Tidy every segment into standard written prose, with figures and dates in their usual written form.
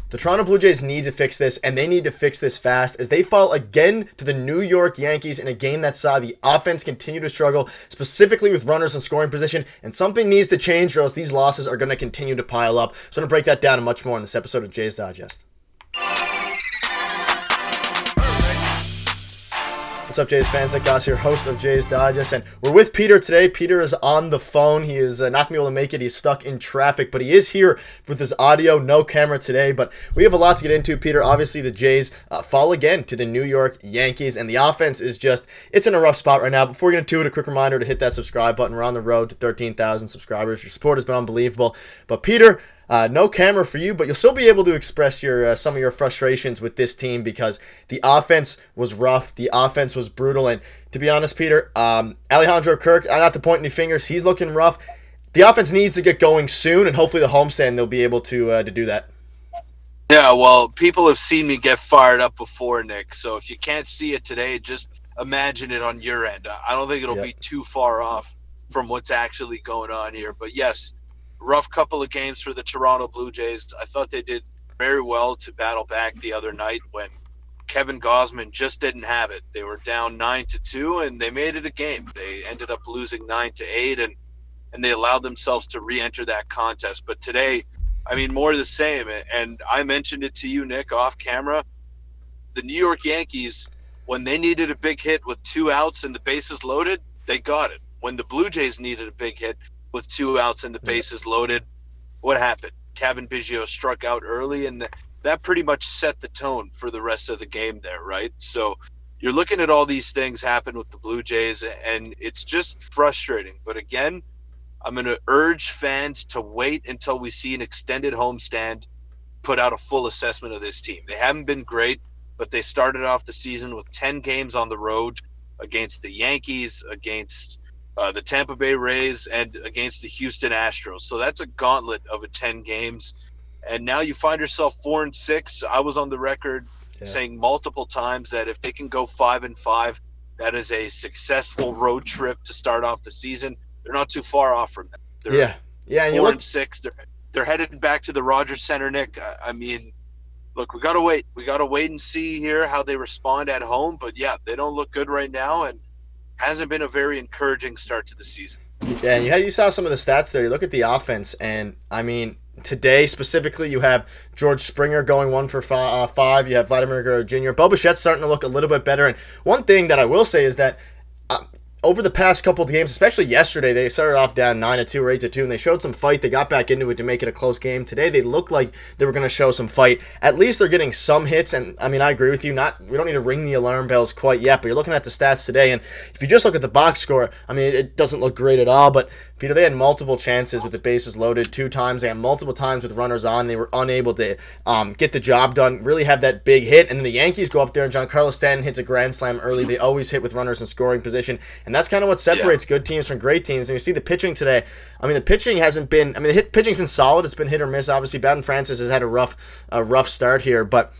The Toronto Blue Jays need to fix this, and they need to fix this fast as they fall again to the New York Yankees in a game that saw the offense continue to struggle, specifically with runners in scoring position, and something needs to change or else these losses are going to continue to pile up. So I'm going to break that down and much more in this episode of Jays Digest. What's up, Jays fans? Nick Gosse here, host of Jays Digest, and we're with Peter today. Peter is on the phone. He is not going to be able to make it. He's stuck in traffic, but he is here with his audio, no camera today. But we have a lot to get into, Peter. Obviously, the Jays fall again to the New York Yankees, and the offense is just, it's in a rough spot right now. Before we get into it, a quick reminder to hit that subscribe button. We're on the road to 13,000 subscribers. Your support has been unbelievable. But Peter, no camera for you, but you'll still be able to express your some of your frustrations with this team because the offense was rough, the offense was brutal, and to be honest, Peter, Alejandro Kirk, not to point any fingers, he's looking rough. The offense needs to get going soon, and hopefully the homestand they'll be able to do that. Yeah, well, people have seen me get fired up before, Nick, so if you can't see it today, just imagine it on your end. I don't think it'll be too far off from what's actually going on here, but yes, rough couple of games for the Toronto Blue Jays. I thought they did very well to battle back the other night when Kevin Gausman just didn't have it. They were down 9-2, and they made it a game. They ended up losing 9-8, and they allowed themselves to re-enter that contest. But today, I mean, more of the same. And I mentioned it to you, Nick, off camera. The New York Yankees, when they needed a big hit with 2 outs and the bases loaded, they got it. When the Blue Jays needed a big hit with 2 outs and the bases loaded, what happened? Kevin Biggio struck out early, and that pretty much set the tone for the rest of the game there, right? So you're looking at all these things happen with the Blue Jays, and it's just frustrating. But again, I'm going to urge fans to wait until we see an extended homestand put out a full assessment of this team. They haven't been great, but they started off the season with 10 games on the road against the Yankees, against the Tampa Bay Rays, and against the Houston Astros. So that's a gauntlet of 10 games. And now you find yourself 4-6. I was on the record saying multiple times that if they can go 5-5, that is a successful road trip to start off the season. They're not too far off from that. They're and 4-6. They're headed back to the Rogers Center, Nick. I mean, look, we got to wait. We got to wait and see here how they respond at home. But yeah, they don't look good right now, and hasn't been a very encouraging start to the season. Yeah, and you saw some of the stats there. You look at the offense, and I mean, today specifically, you have George Springer going 1 for 5. You have Vladimir Guerrero Jr. Bo Bichette's starting to look a little bit better. And one thing that I will say is that over the past couple of games, especially yesterday, they started off down 9-2 or 8-2, and they showed some fight. They got back into it to make it a close game. Today, they looked like they were going to show some fight. At least they're getting some hits, and I mean, I agree with you. We don't need to ring the alarm bells quite yet, but you're looking at the stats today, and if you just look at the box score, I mean, it doesn't look great at all, but Peter, they had multiple chances with the bases loaded 2 times. They had multiple times with runners on. They were unable to get the job done, really have that big hit. And then the Yankees go up there, and Giancarlo Stanton hits a grand slam early. They always hit with runners in scoring position. And that's kind of what separates good teams from great teams. And you see the pitching today. I mean, the pitching hasn't been – I mean, pitching's been solid. It's been hit or miss. Obviously, Baden Francis has had a rough start here. But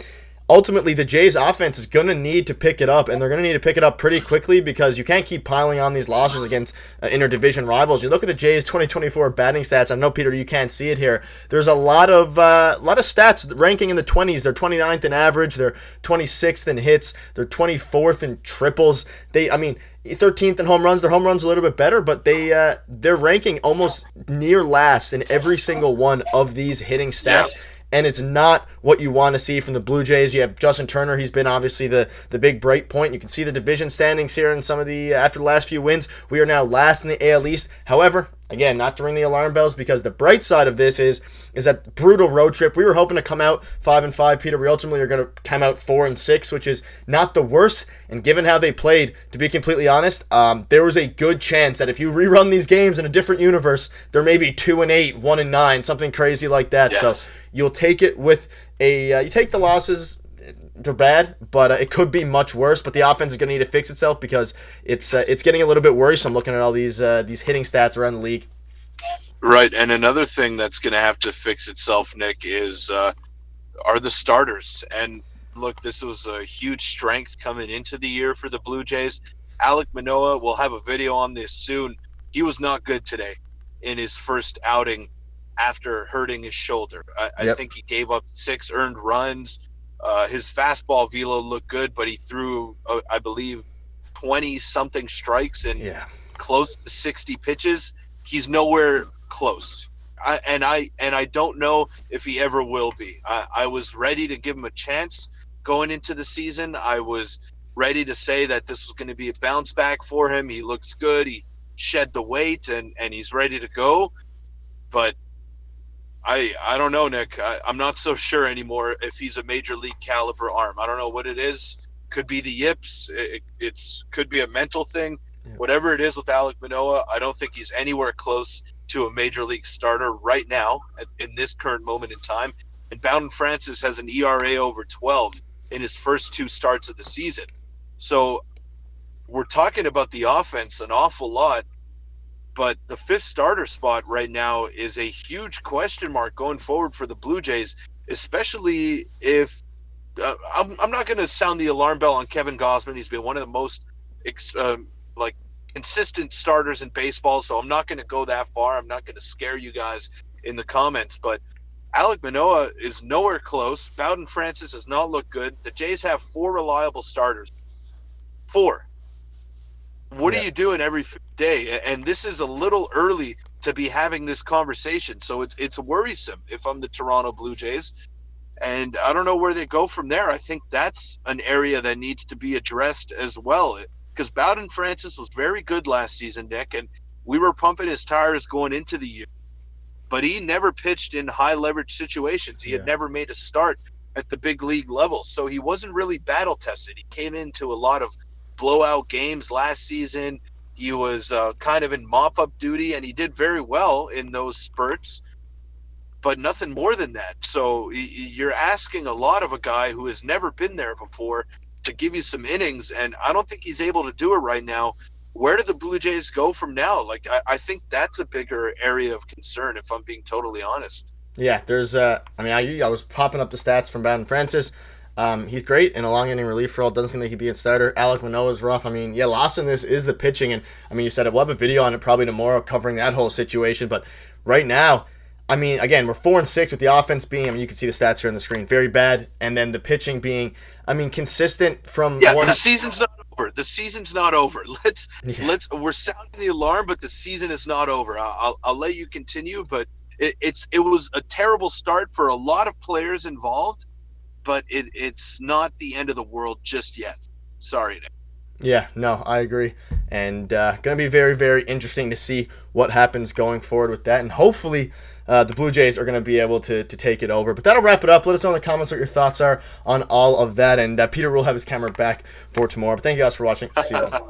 ultimately, the Jays offense is going to need to pick it up, and they're going to need to pick it up pretty quickly because you can't keep piling on these losses against interdivision rivals. You look at the Jays 2024 batting stats. I know, Peter, you can't see it here. There's a lot of stats ranking in the 20s. They're 29th in average. They're 26th in hits. They're 24th in triples. 13th in home runs. Their home runs a little bit better, but they're ranking almost near last in every single one of these hitting stats. Yeah. And it's not what you want to see from the Blue Jays. You have Justin Turner. He's been obviously the big bright point. You can see the division standings here in some of the after the last few wins. We are now last in the AL East. However, again, not to ring the alarm bells because the bright side of this is that brutal road trip. We were hoping to come out 5-5, Peter. We ultimately are going to come out 4-6, which is not the worst. And given how they played, to be completely honest, there was a good chance that if you rerun these games in a different universe, there may be 2-8, 1-9, something crazy like that. Yes. So you'll take it with you take the losses. They're bad, but it could be much worse. But the offense is going to need to fix itself because it's getting a little bit worrisome looking at all these hitting stats around the league. Right, and another thing that's going to have to fix itself, Nick, is are the starters. And look, this was a huge strength coming into the year for the Blue Jays. Alec Manoah, we'll have a video on this soon. He was not good today in his first outing after hurting his shoulder. I Yep. think he gave up 6 earned runs. His fastball velo looked good, but he threw, I believe, 20 something strikes and Yeah. close to 60 pitches. He's nowhere close. I don't know if he ever will be. I was ready to give him a chance going into the season. I was ready to say that this was going to be a bounce back for him. He looks good. He shed the weight and he's ready to go. But I don't know, Nick. I'm not so sure anymore if he's a major league caliber arm. I don't know what it is. Could be the yips. It's could be a mental thing. Yep. Whatever it is with Alec Manoah, I don't think he's anywhere close to a major league starter right now in this current moment in time. And Bowden Francis has an ERA over 12 in his first 2 starts of the season. So we're talking about the offense an awful lot, but the 5th starter spot right now is a huge question mark going forward for the Blue Jays, especially if I'm not going to sound the alarm bell on Kevin Gausman. He's been one of the most consistent starters in baseball, so I'm not going to go that far. I'm not going to scare you guys in the comments, but Alec Manoah is nowhere close. Bowden Francis has not looked good. The Jays have 4 reliable starters. 4. What are you doing every day? And this is a little early to be having this conversation, so it's worrisome if I'm the Toronto Blue Jays. And I don't know where they go from there. I think that's an area that needs to be addressed as well. Because Bowden Francis was very good last season, Nick, and we were pumping his tires going into the year. But he never pitched in high-leverage situations. He had never made a start at the big league level. So he wasn't really battle-tested. He came into a lot of blowout games last season. He was kind of in mop-up duty, and he did very well in those spurts. But nothing more than that. So you're asking a lot of a guy who has never been there before to give you some innings, and I don't think he's able to do it right now. Where do the Blue Jays go from now? I think that's a bigger area of concern, if I'm being totally honest. Yeah, there's I was popping up the stats from Bowden Francis. He's great in a long inning relief role. Doesn't seem like he'd be a starter. Alec Manoah's rough. Lost in this is the pitching, and you said it. We'll have a video on it probably tomorrow covering that whole situation. But right now, again, we're 4-6 with the offense being. You can see the stats here on the screen, very bad, and then the pitching being, consistent from. The season's not over. The season's not over. Let's. We're sounding the alarm, but the season is not over. I'll let you continue, but it was a terrible start for a lot of players involved, but it's not the end of the world just yet. Sorry, Nick. Yeah, no, I agree. And going to be very, very interesting to see what happens going forward with that. And hopefully the Blue Jays are going to be able to take it over. But that'll wrap it up. Let us know in the comments what your thoughts are on all of that. And Peter will have his camera back for tomorrow. But thank you guys for watching. See you then.